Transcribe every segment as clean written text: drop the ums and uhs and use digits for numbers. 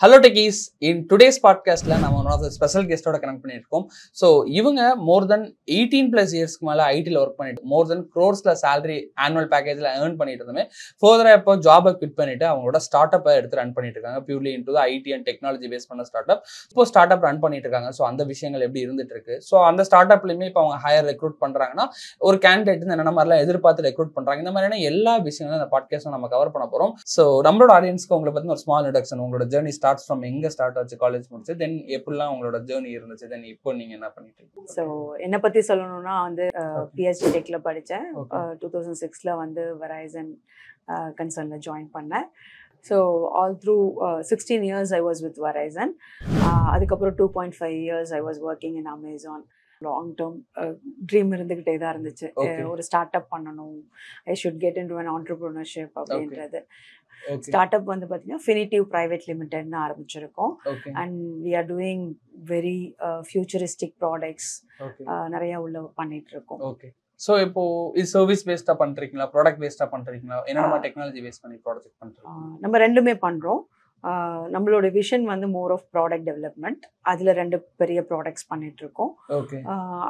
Hello Techies, in today's podcast la nama one of the special guest oda connect பண்ணிருக்கோம். So இவங்க more than 18 plus years மேல IT ல work பண்ணிட்டு more than crores ல salary annual package ல earn பண்ணிட்டு இருந்தமே further இப்போ job quit பண்ணிட்டு அவங்களோட startup எடுத்து run பண்ணிட்டு இருக்காங்க purely into the IT and technology based பண்ண startup. இப்போ startup run பண்ணிட்டு இருக்காங்க. So அந்த விஷயங்கள் எப்படி இருந்துட்டு இருக்கு. So அந்த startupலயுமே இப்போ அவங்க hire recruit பண்றாங்கன்னா ஒரு candidate என்னென்ன மாதிரிலாம் எதிர்பார்த்து recruit பண்றாங்க. இந்த மாதிரியான எல்லா விஷயங்களும் இந்த பாட்காஸ்ட்ல நம்ம கவர் பண்ண போறோம். So நம்மளோட ஆடியன்ஸ்க்கு உங்களை பத்தி ஒரு small introduction, உங்களோட journey starts from எங்க ஸ்டார்ட் ஆச்சு காலேஜ் முடிச்சு தென் எப்படிலாம் உங்களோட ஜர்னி இருந்துச்சு தென் இப்போ நீங்க என்ன பண்ணிட்டு இருக்கீங்க? ஸோ என்னை பற்றி சொல்லணும்னா வந்து பிஎஸ்டி டெக்கில் படித்தேன். 2006 வந்து வெரைசன் கன்சர்னில் ஜாயின் பண்ணேன். So all through 16 years I was with Verizon. அதுக்கப்புறம் 2.5 years I was working in Amazon. Long term dream இருந்துக்கிட்டே தான் இருந்துச்சு. ஒரு ஸ்டார்ட் அப் பண்ணணும், I should get into an entrepreneurship அப்படின்றது. ஸ்டார்ட் அப் வந்து பார்த்தீங்கன்னா ஃபினிட்டிவ் பிரைவேட் லிமிடெட்னு ஆரம்பிச்சிருக்கோம். And we are doing very futuristic products நிறைய உள்ள பண்ணிட்டு இருக்கோம். ஓகே. ஸோ இப்போ இது சர்வீஸ் பேஸ்டா பண்றீங்களா, ப்ராடக்ட் பேஸ்டா பண்றீங்களா, என்னென்ன டெக்னாலஜி பேஸ் பண்ணி ப்ராடக்ட் பண்றீங்க? நம்ம ரெண்டுமே பண்றோம். நம்மளோட விஷன் வந்து மோர் ஆஃப் ப்ராடக்ட் டெவலப்மெண்ட். அதில் 2 பெரிய ப்ராடக்ட்ஸ் பண்ணிட்டு இருக்கோம்.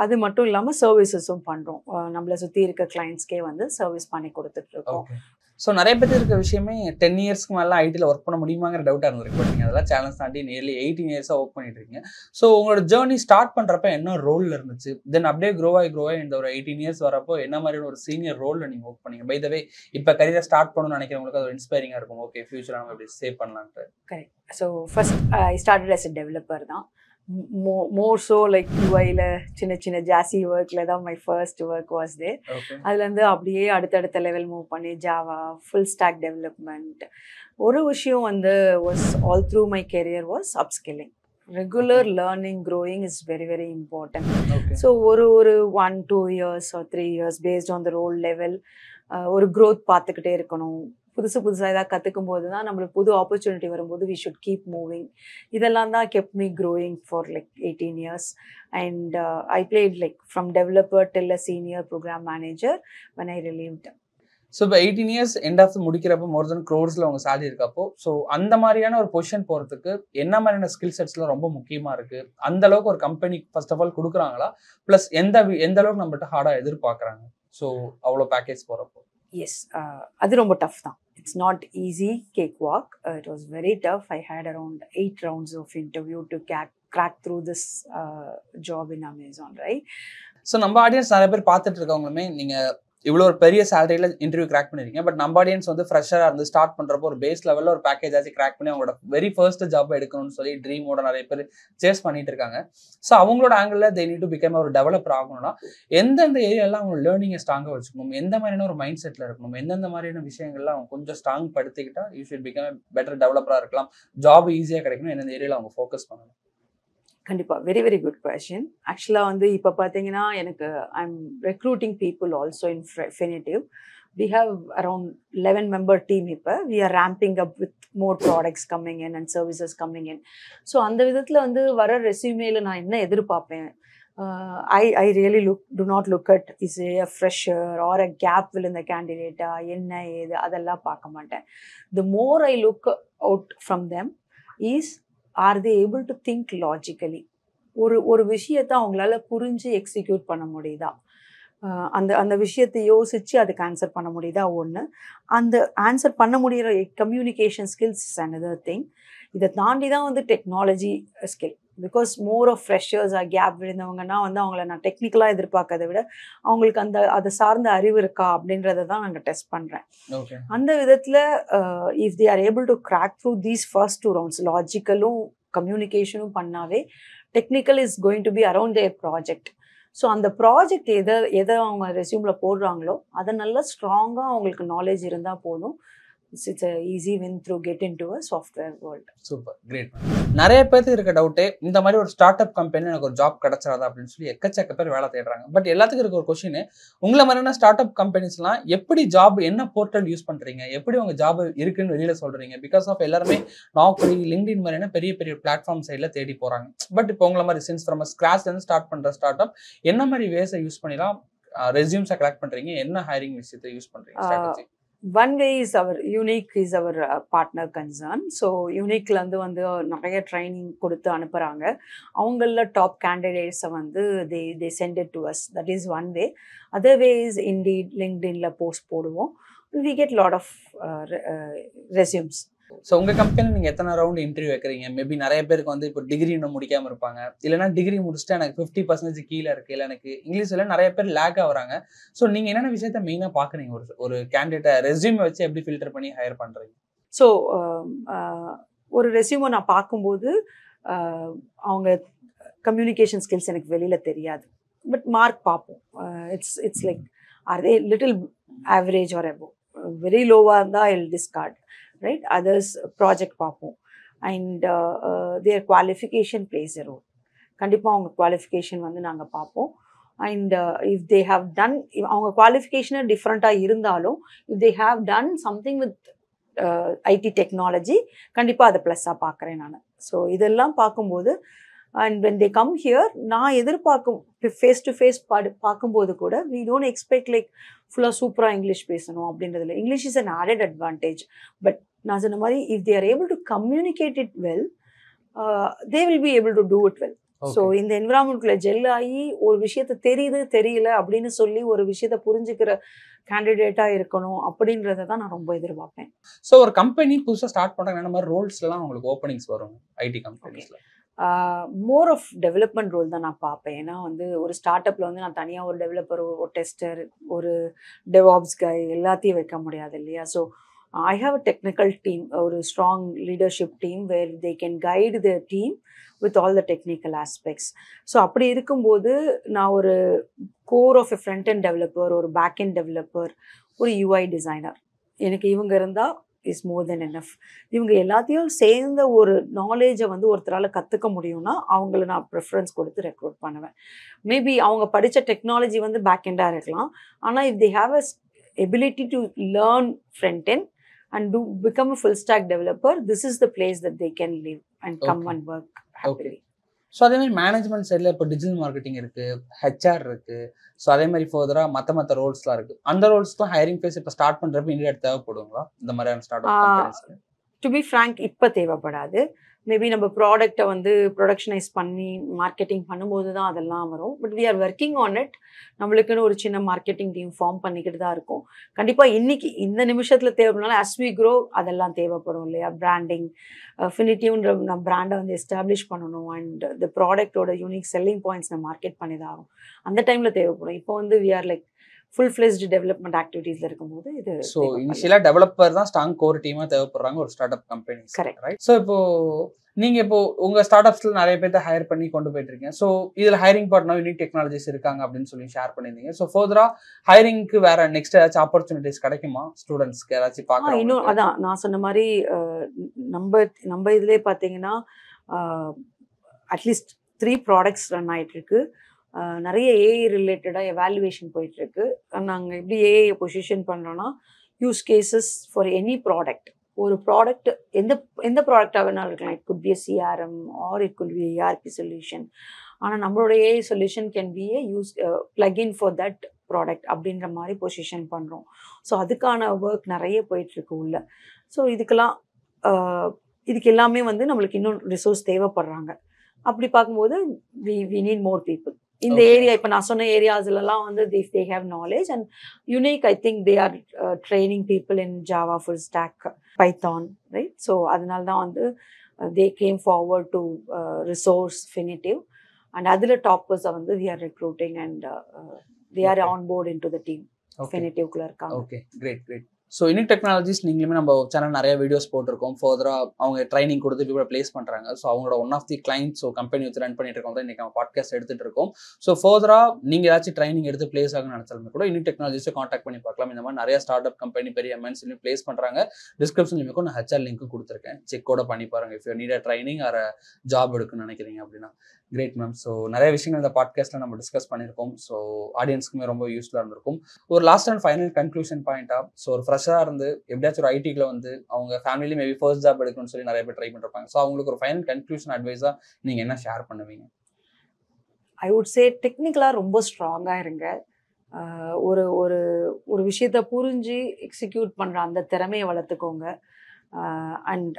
அது மட்டும் இல்லாமல் சர்வீசஸும் பண்ணுறோம். நம்மளை சுற்றி இருக்க கிளைண்ட்ஸ்க்கே வந்து சர்வீஸ் பண்ணி கொடுத்துட்டு இருக்கோம். ஸோ நிறைய பேர் இருக்க விஷயமே 10 yearsக்கு மேலே ஐடியில் ஒர்க் பண்ண முடியுமாங்கிற டவுட்டாக இருந்திருக்கு. பட் நீங்கள் அதெல்லாம் சேலஞ்ச் தாண்டி நியர்லி 18 yearsஸாக ஒர்க் பண்ணிட்டு இருக்கீங்க. ஸோ உங்களோட ஜேர்னி ஸ்டார்ட் பண்ணுறப்ப என்ன ரோலில் இருந்துச்சு, தென் அப்படியே க்ரோ ஆகி இந்த ஒரு 18 years வரப்போ என்ன மாதிரியான ஒரு சீனியர் ரோலில் நீங்கள் ஒர்க் பண்ணீங்க? பை த வே இப்போ கரியரை ஸ்டார்ட் பண்ணணும்னு நினைக்கிறவங்களுக்கு அது ஒரு இன்ஸ்பைரிங்காக இருக்கும். ஓகே, ஃபியூச்சர் நம்ம எப்படி சேவ் பண்ணலான்ட்டு. Correct. So first I started as a developer தான். மோர் ஸோ லைக் யூஐயில் சின்ன சின்ன ஜாசி ஒர்க்கில் தான் my first work was there. அதுலேருந்து அப்படியே அடுத்தடுத்த லெவல் மூவ் பண்ணி ஜாவா ஃபுல் ஸ்டாக் டெவலப்மெண்ட். ஒரு விஷயம் வந்து was all through my career was upskilling. Regular learning growing is very very important. So ஒரு 1-2 years or 3 years based on the role level ஒரு growth பார்த்துக்கிட்டே இருக்கணும். புதுசாக ஏதாவது கற்றுக்கும் போது தான் நம்மளுக்கு புது ஆப்பர்ச்சுனிட்டி வரும்போது வி ஷுட் கீப் மூவிங். இதெல்லாம் தான் kept me growing for like 18 years. And I played like from developer till a senior program manager when I relieved. So இப்போ 18 years எண்ட் ஆஃப் முடிக்கிறப்போ மோர் தென் க்ரோர்ஸில் உங்கள் salary இருக்கப்போ so அந்த மாதிரியான ஒரு பொசிஷன் போகிறதுக்கு என்ன மாதிரியான ஸ்கில் செட்ஸ்லாம் ரொம்ப முக்கியமாக இருக்குது? அந்த அளவுக்கு ஒரு கம்பெனி ஃபர்ஸ்ட் ஆஃப் ஆல் கொடுக்குறாங்களா, ப்ளஸ் எந்த அளவுக்கு நம்மகிட்ட ஹார்டாக எதிர்பார்க்குறாங்க ஸோ அவ்வளோ பேக்கேஜ் போகிறப்போ? எஸ், அது ரொம்ப டஃப் தான். It's not easy cakewalk. It was very tough. I had around 8 rounds of interview to crack through this job in Amazon, right? So நம்ம ஆடியன்ஸ் நிறைய பேர் பார்த்துட்டு இருக்கவங்களுமே நீங்கள் இவ்வளோ ஒரு பெரிய சேலரியில் இன்டர்வியூ கிராக் பண்ணிருக்கீங்க. பட் நம்ம ஆடியன்ஸ் வந்து ஃப்ரெஷராக இருந்து ஸ்டார்ட் பண்ணுறப்போ ஒரு பேஸ் லெவலில் ஒரு பேக்கேஜ் ஆச்சு கிராக் பண்ணி அவங்களோட வெரி ஃபர்ஸ்ட் ஜாப் எடுக்கணும்னு சொல்லி ட்ரீமோட நிறைய பேர் சேஸ் பண்ணிட்டு இருக்காங்க. ஸோ அவங்களோட ஆங்கிளில் தே நீட் டு பிகம் ஒரு டெவலப்பர் ஆகணும்னா எந்தெந்த ஏரியாலாம் அவங்க லேர்னிங்கை ஸ்ட்ராங்காக வச்சுக்கணும், எந்த மாதிரியான ஒரு மைண்ட் செட்டில் இருக்கணும், எந்தெந்த மாதிரியான விஷயங்கள்லாம் அவங்க கொஞ்சம் ஸ்ட்ராங் படுத்திக்கிட்டா யூ ஷுட் பிகம் பெட்டர் டெவலப்பராக இருக்கலாம், ஜாப் ஈஸியாக கிடைக்கணும், எந்தெந்த ஏரியாவில் அவங்க ஃபோக்கஸ் பண்ணணும்? கண்டிப்பாக வெரி வெரி குட் கொஸ்டின். ஆக்சுவலாக வந்து இப்போ பார்த்தீங்கன்னா எனக்கு I am recruiting people also in Finitive. We have around 11-member team இப்போ. We are ramping up with more products coming in and services coming in. So அந்த விதத்தில் வந்து வர ரெஸ்யூமேல நான் என்ன எதிர்பார்ப்பேன், I really do not look at is a fresher or a gap will in the candidate என்ன ஏது அதெல்லாம் பார்க்க மாட்டேன். The more I look out from them is are they able to think logically? ஒரு விஷயத்தை அவங்களால புரிஞ்சு எக்ஸிக்யூட் பண்ண முடியுதா, அந்த விஷயத்தை யோசிச்சு அதுக்கு ஆன்சர் பண்ண முடியுதா ஒன்று. அந்த ஆன்சர் பண்ண முடிகிற communication skills is another thing. இதை தாண்டி தான் வந்து technology skill. Because more of freshers gap விழுந்தவங்கன்னா வந்து அவங்கள நான் டெக்னிக்கலாக எதிர்பார்க்கறதை விட அவங்களுக்கு அதை சார்ந்த அறிவு இருக்கா அப்படின்றத தான் நாங்கள் டெஸ்ட் பண்ணுறேன். அந்த விதத்தில் if they are able to crack through these first 2 rounds லாஜிக்கலும் கம்யூனிகேஷனும் பண்ணாவே technical is going to be around their project. So அந்த ப்ராஜெக்ட் எதை அவங்க ரெஸ்யூமில் போடுறாங்களோ அதை நல்லா ஸ்ட்ராங்காக அவங்களுக்கு நாலேஜ் இருந்தால் போதும். It's an easy win through get into a software world. Super, great. நிறைய பேருக்கு இருக்க டவுட்டே இந்த மாதிரி ஒரு ஸ்டார்ட் அப் கம்பெனி எனக்கு ஒரு ஜாப் கிடைச்சாதா அப்படின்னு சொல்லி எக்கச்சக்க பேர் வேலை தேடுறாங்க. பட் எல்லாத்துக்கும் இருக்க ஒரு கொஸ்டின், உங்களை மாதிரியான ஸ்டார்ட் அப் கம்பெனிஸ்லாம் எப்படி ஜாப், என்ன போர்ட்டல் யூஸ் பண்றீங்க, எப்படி உங்க ஜாப் இருக்குன்னு வெளியில சொல்றீங்க? பிகாஸ் ஆஃப் எல்லாருமே நாக்ரி, லிங்க்டின் மாதிரியான பெரிய பெரிய பிளாட்ஃபார்ம் சைட்ல தேடி போறாங்க. பட் இப்போ உங்களை மாதிரி சின்ஸ் ஃப்ரம் ஸ்கிராச்ல இருந்து ஸ்டார்ட் பண்ற ஸ்டார்ட் அப் என்ன மாதிரி வேஸை யூஸ் பண்ணிலாம் ரெஸ்யூம்ஸை கலெக்ட் பண்றீங்க, என்ன ஹைரிங் விஷயத்தை யூஸ் பண்றீங்க strategy? One way is our Unique is our partner concern. So Uniqueல வந்து நிறைய ட்ரைனிங் கொடுத்து அனுப்புறாங்க. அவங்கள டாப் கேண்டிடேட்ஸை வந்து they send it to us. That is one way. Other way is Indeed, LinkedInல போஸ்ட் போடுவோம். We get lot of resumes. So உங்கள் கம்பெனியில் நீங்கள் எத்தனை ரவுண்ட் இன்டர்வியூ வைக்கிறீங்க? மேபி நிறைய பேருக்கு வந்து இப்போ டிகிரி இன்னும் முடிக்காமல் இருப்பாங்க, இல்லைனா டிகிரி முடிச்சுட்டு எனக்கு 50% கீழே இருக்குது, இல்லை எனக்கு இங்கிலீஷில் நிறைய பேர் லேக் ஆகுறாங்க. ஸோ நீங்கள் என்னென்ன விஷயத்த மெயினாக பார்க்குறீங்க ஒரு கேண்டிடேட்டை ரெஸ்யூமை வச்சு எப்படி ஃபில்டர் பண்ணி ஹையர் பண்ணுறீங்க? ஸோ ஒரு ரெஸ்யூமை நான் பார்க்கும்போது அவங்க கம்யூனிகேஷன் ஸ்கில்ஸ் எனக்கு வெளியில் தெரியாது, பட் மார்க் பார்ப்போம். It's like are they little average or above. Very லோவாக இருந்தால் I will discard, right? Others project பார்ப்போம். And their qualification plays a role. கண்டிப்பாக அவங்க குவாலிஃபிகேஷன் வந்து நாங்கள் பார்ப்போம். And if they have done, அவங்க குவாலிஃபிகேஷனே டிஃப்ரெண்ட்டாக இருந்தாலும் if they have done something with IT technology, கண்டிப்பாக அதை ப்ளஸ்ஸாக பார்க்குறேன் நான். ஸோ இதெல்லாம் பார்க்கும்போது and when they come here, நான் எதிர்பார்க்கும் ஃபேஸ் டு ஃபேஸ் பார்க்கும்போது கூட வி டோன்ட் எக்ஸ்பெக்ட் லைக் ஃபுல்லாக சூப்பராக இங்கிலீஷ் பேசணும் அப்படின்றதில்ல. English is an added advantage. But நான் சொன்ன மாதிரி if they are able to communicate it well, they will be able to do it well. So இந்த என்விரான்மெண்ட்குள்ள ஜெல் ஆகி ஒரு விஷயத்த தெரியுது தெரியல அப்படின்னு சொல்லி ஒரு விஷயத்த புரிஞ்சுக்கிற கேண்டிடேட்டாக இருக்கணும் அப்படின்றத தான் நான் ரொம்ப எதிர்பார்ப்பேன். ஸோ ஒரு கம்பெனி புதுசாக ஸ்டார்ட் பண்ணுறாங்க, என்ன மாதிரி ரோல்ஸ்லாம் உங்களுக்கு ஓப்பனிங்ஸ் வரும் ஐடி கம்பெனிஸில்? மோர் ஆஃப் டெவலப்மெண்ட் ரோல் தான் நான் பார்ப்பேன். ஏன்னா வந்து ஒரு ஸ்டார்ட் அப்பில் வந்து நான் தனியாக ஒரு டெவலப்பர், ஒரு டெஸ்டர், ஒரு டெவாப்ஸ் கை எல்லாத்தையும் வைக்க முடியாது இல்லையா? So I have a technical team, ஒரு strong leadership team where they can guide the team with all the technical aspects. So அப்படி இருக்கும்போது நான் ஒரு core of a front end developer, ஒரு பேக் அண்ட் டெவலப்பர், ஒரு யூஐ டிசைனர், எனக்கு இவங்க இருந்தால் இஸ் மோர் தென் எனஃப். இவங்க எல்லாத்தையும் சேர்ந்த ஒரு நாலேஜை வந்து ஒருத்தரால் கற்றுக்க முடியும்னா அவங்கள நான் ப்ரிஃபரன்ஸ் கொடுத்து ரெக்ரூட் பண்ணுவேன். மேபி அவங்க படித்த டெக்னாலஜி வந்து பேக் எண்டாக இருக்கலாம், ஆனால் if they have a ability to learn front end and do become a full stack developer, this is the place that they can live and come and work happily. So அதே மாதிரி management சைடில் இப்போ digital marketing இருக்குது, HR இருக்குது, so அதே மாதிரி ஃபர்தராக மற்ற ரோல்ஸ்லாம் இருக்குது. அந்த ரோல்ஸ்க்கும் ஹையரிங் ஃபேஸ் இப்போ ஸ்டார்ட் பண்ணுறப்ப இமீடியட் தேவைப்படுங்களா இந்த மாதிரியான startup? To be frank, இப்போ தேவைப்படாது. மேபி நம்ம ப்ராடக்டை வந்து ப்ரொடக்ஷனைஸ் பண்ணி மார்க்கெட்டிங் பண்ணும்போது தான் அதெல்லாம் வரும். But we are working on it. நம்மளுக்குன்னு ஒரு சின்ன மார்க்கெட்டிங் டீம் ஃபார்ம் பண்ணிக்கிட்டு தான் இருக்கும். கண்டிப்பாக இன்னைக்கு இந்த நிமிஷத்தில் தேவைப்படனால as we grow அதெல்லாம் தேவைப்படும் இல்லையா? பிராண்டிங், ஃபினிட்டிவ்ன்ற நம்ம பிராண்டை வந்து எஸ்டாப்ளிஷ் பண்ணணும். அண்ட் த ப்ராடக்டோட யூனிக் செல்லிங் பாயிண்ட்ஸ் நம்ம மார்க்கெட் பண்ணி தான் ஆகும். அந்த டைமில் தேவைப்படும். இப்போ வந்து we are like full fledged development ஆக்டிவிட்டீஸ்ல இருக்கும்போது இது. ஸோ இனிஷியலாக டெவலப்பர் தான் ஸ்ட்ராங் கோர் டீமாக தேவைப்படுறாங்க ஒரு start up company. Correct, right? So இப்போ நீங்கள் இப்போ உங்கள் ஸ்டார்ட் அப்ஸ்ல நிறைய பேர்த்த ஹையர் பண்ணி கொண்டு போயிட்டு இருக்கீங்க. ஸோ இதில் ஹையரிங் பார்ட்னர் யூனிக் டெக்னாலஜிஸ் இருக்காங்க அப்படின்னு சொல்லி ஷேர் பண்ணியிருந்தீங்க. ஸோ ஃபர்தரா ஹையரிங்க்கு வேற நெக்ஸ்ட் ஏதாச்சும் ஆப்பர்ச்சுனிட்டிஸ் கிடைக்குமா ஸ்டூடெண்ட்ஸ்க்கு ஏதாச்சும் பார்க்கலாம்? இன்னும் அதான் நான் சொன்ன மாதிரி நம்ம இதுலேயே பார்த்தீங்கன்னா அட்லீஸ்ட் 3 ப்ராடக்ட்ஸ் ரன் ஆகிட்டு இருக்கு. நிறைய ஏஐ ரிலேட்டடாக எவாலுவேஷன் போயிட்டுருக்கு. நாங்கள் எப்படி ஏஐ பொசிஷன் பண்ணுறோன்னா use cases for any product. ஒரு ப்ராடக்ட் எந்த ப்ராடக்டாக வேணாலும் இருக்கலாம். It could be a CRM R it could be ERP solution. ஆனால் நம்மளோட AI solution can B A plugin for that product அப்படின்ற மாதிரி பொசிஷன் பண்ணுறோம். ஸோ அதுக்கான ஒர்க் நிறைய போயிட்டுருக்கு உள்ள. ஸோ இதுக்கு எல்லாமே வந்து நம்மளுக்கு இன்னும் ரிசோர்ஸ் தேவைப்படுறாங்க. அப்படி பார்க்கும்போது வி நீட் மோர் பீப்புள் இந்த ஏரியா. இப்போ நான் சொன்ன ஏரியாஸ்லாம் வந்து if they have knowledge and Unique, I think they are training people in Java, full stack, Python, right? So அதனால தான் வந்து they came forward to resource Finitive and அதில் டாப்பர்ஸை வந்து we are recruiting and they are on board into the team. Finitive குள்ள இருக்காங்க. Okay, great great. So unique technologies நீங்களுமே நம்ம channel நிறைய வீடியோஸ் போட்டிருக்கோம். ஃபர்தராக அவங்க ட்ரைனிங் கொடுத்து பீப்புளை பிளேஸ் பண்ணுறாங்க. ஸோ அவங்களோட one of the clients, so company வச்சு ரன் பண்ணிட்டு இருக்கோம் தான் இன்றைக்கி நம்ம பாட்காஸ்ட் எடுத்துகிட்டு இருக்கோம். ஸோ ஃபர்தராக நீங்கள் ஏதாச்சும் ட்ரைனிங் எடுத்து பிளேஸ் ஆகணும்னு நினச்சாலுமே கூட யூனிக் டெக்னாலஜிஸை காண்டாக்ட் பண்ணி பார்க்கலாம். இந்த மாதிரி நிறைய ஸ்டார்ட் அப் கம்பெனி பெரிய எம்என்சிலையும் பிளேஸ் பண்ணுறாங்க. டிஸ்கிரிப்ஷன்லையும் நான் ஹெச்ஆர் லிங்க்கும் கொடுத்துருக்கேன், செக்கோட பண்ணி பாருங்கள் if you need training or job எடுக்குன்னு நினைக்கிறீங்க அப்படின்னா. Great ma'am. ஸோ நிறைய விஷயங்கள் இந்த பாட்காஸ்ட்டில் நம்ம டிஸ்கஸ் பண்ணியிருக்கோம். ஸோ ஆடியன்ஸ்க்குமே ரொம்ப யூஸ்ஃபுல்லாக இருந்திருக்கும். ஒரு லாஸ்ட் அண்ட் ஃபைனல் கன்க்ளூஷன் பாயிண்ட்டாக, ஸோ ஒரு ஃப்ரெஷ்ஷாக இருந்து எப்படியாச்சும் ஒரு ஐடிக்குள்ள வந்து அவங்க ஃபேமிலியும் மேபி ஃபர்ஸ்ட் ஜாப் எடுக்கணும்னு சொல்லி நிறைய பேர் ட்ரை பண்ணிருப்பாங்க. ஸோ அவங்களுக்கு ஒரு ஃபைனல் கன்க்ளூஷன் அட்வைஸாக நீங்கள் என்ன ஷேர் பண்ணுவீங்க? ஐ வுட் சே டெக்னிக்கலாக ரொம்ப ஸ்ட்ராங்காக இருங்க. ஒரு ஒரு ஒரு விஷயத்த புரிஞ்சு எக்ஸிக்யூட் பண்ணுற அந்த திறமையை வளர்த்துக்கோங்க. அண்ட்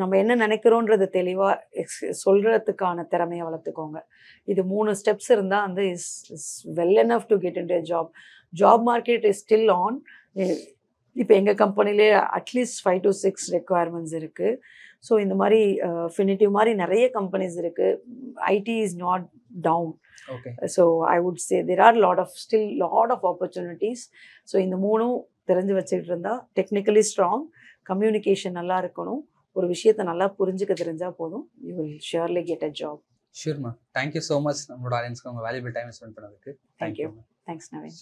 நம்ம என்ன நினைக்கிறோன்றது தெளிவாக சொல்கிறதுக்கான திறமையை வளர்த்துக்கோங்க. இது 3 ஸ்டெப்ஸ் இருந்தால் வந்து is well enough to get into a job. Job market is still on. இப்போ எங்கள் கம்பெனிலே அட்லீஸ்ட் 5 to 6 ரெக்குவயர்மெண்ட்ஸ் இருக்குது. ஸோ இந்த மாதிரி ஃபினிட்டிவ் மாதிரி நிறைய கம்பெனிஸ் இருக்குது. IT is not down. Okay. So I would say there are lot of opportunities. So இந்த 3ம் தெரிஞ்சு வச்சுக்கிட்டு இருந்தால் டெக்னிக்கலி ஸ்ட்ராங், கம்யூனிகேஷன் நல்லா இருக்கணும், ஒரு விஷயத்தை நல்லா புரிஞ்சுக்க தெரிஞ்சால் போதும். You will surely get a job. Sure ma'am. Thank you so much நம்மளோட ஆடியன்ஸ்க்கு உங்கள் வேல்யூபிள் டைம் ஸ்பெண்ட் பண்ணதுக்கு. தேங்க்யூ. தேங்க்ஸ் நவீன்.